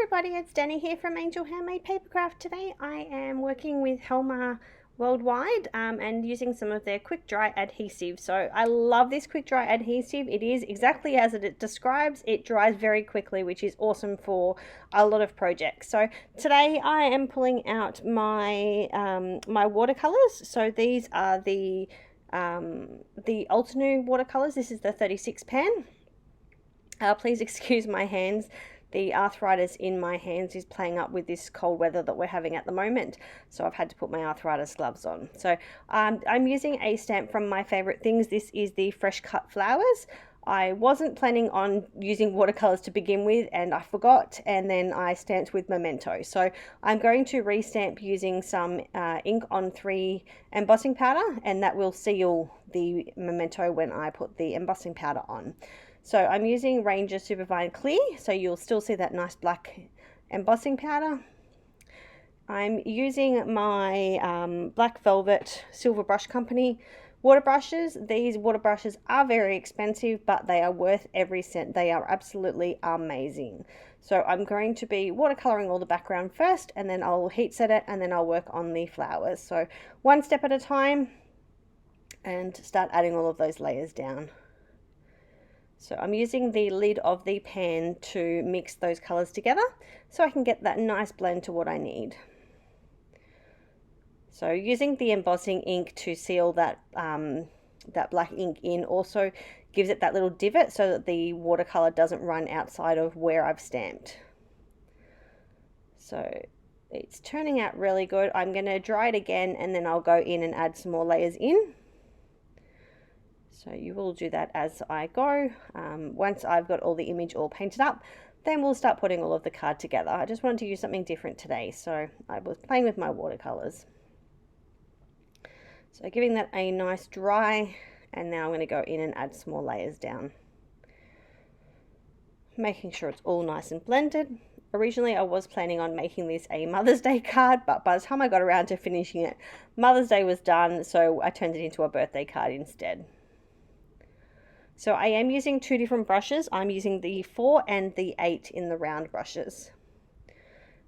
everybody, it's Danny here from Angel Handmade Papercraft. Today I am working with Helmar worldwide and using some of their quick dry adhesive. So I love this quick dry adhesive. It is exactly as it describes. It dries very quickly, which is awesome for a lot of projects. So today I am pulling out my my watercolors. So these are the Altenew watercolors. This is the 36 pan. Please excuse my hands. The arthritis in my hands is playing up with this cold weather that we're having at the moment, so I've had to put my arthritis gloves on. So I'm using a stamp from My Favorite Things. This is the Fresh Cut Flowers. I wasn't planning on using watercolors to begin with, and I forgot, and then I stamped with Memento. So I'm going to restamp using some ink on 3 embossing powder, and that will seal the Memento when I put the embossing powder on. So I'm using Ranger Superfine Clear, so you'll still see that nice black embossing powder. I'm using my Black Velvet Silver Brush Company water brushes. These water brushes are very expensive, but they are worth every cent. They are absolutely amazing. So I'm going to be watercoloring all the background first, and then I'll heat set it, and then I'll work on the flowers. So one step at a time, and start adding all of those layers down. So I'm using the lid of the pan to mix those colors together so I can get that nice blend to what I need. So using the embossing ink to seal that, that black ink in also gives it that little divot so that the watercolor doesn't run outside of where I've stamped. So it's turning out really good. I'm going to dry it again, and then I'll go in and add some more layers in. So you will do that as I go. Once I've got all the image all painted up, then we'll start putting all of the card together. I just wanted to use something different today, so I was playing with my watercolors. So giving that a nice dry, and now I'm going to go in and add some more layers down. Making sure it's all nice and blended. Originally I was planning on making this a Mother's Day card, but by the time I got around to finishing it, Mother's Day was done, so I turned it into a birthday card instead. So I am using 2 different brushes. I'm using the 4 and the 8 in the round brushes.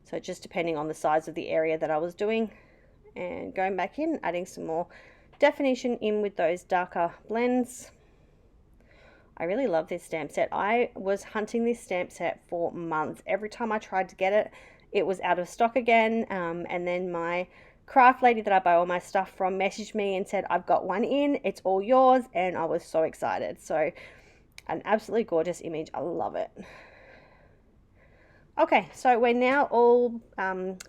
So just depending on the size of the area that I was doing. And going back in, adding some more definition in with those darker blends. I really love this stamp set. I was hunting this stamp set for months. Every time I tried to get it, it was out of stock again. And then my craft lady that I buy all my stuff from messaged me and said, I've got one in, it's all yours, and I was so excited. So an absolutely gorgeous image. I love it. Okay, so we're now all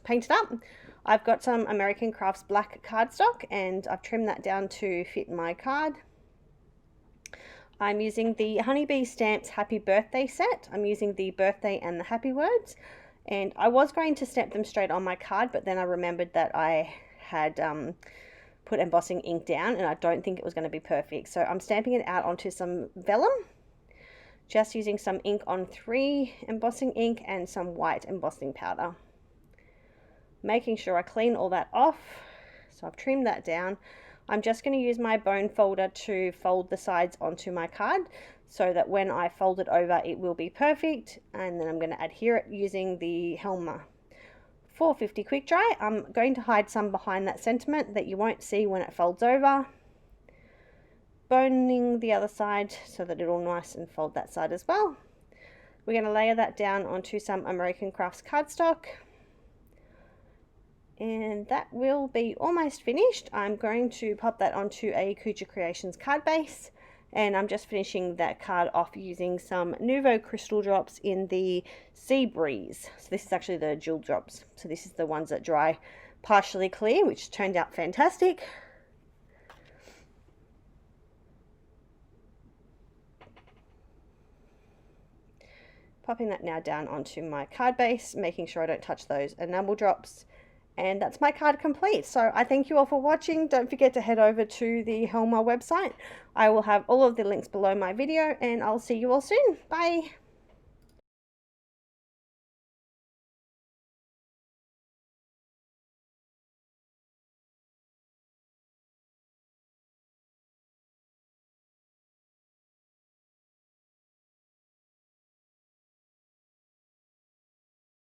painted up. I've got some American Crafts black cardstock, and I've trimmed that down to fit my card. I'm using the Honeybee Stamps Happy Birthday set. I'm using the birthday and the happy words. And I was going to stamp them straight on my card, but then I remembered that I had put embossing ink down, and I don't think it was going to be perfect. So I'm stamping it out onto some vellum, just using some ink on 3 embossing ink and some white embossing powder. Making sure I clean all that off. So I've trimmed that down. I'm just going to use my bone folder to fold the sides onto my card, so that when I fold it over, it will be perfect. And then I'm going to adhere it using the Helmar 450 quick dry. I'm going to hide some behind that sentiment that you won't see when it folds over. Boning the other side so that it'll nice and fold that side as well. We're going to layer that down onto some American Crafts cardstock. And that will be almost finished. I'm going to pop that onto a Kucha Creations card base. And I'm just finishing that card off using some Nuvo crystal drops in the Sea Breeze. So this is actually the jewel drops. So this is the ones that dry partially clear, which turned out fantastic. Popping that now down onto my card base, making sure I don't touch those enamel drops. And that's my card complete. So I thank you all for watching. Don't forget to head over to the Helmar website. I will have all of the links below my video, and I'll see you all soon. Bye.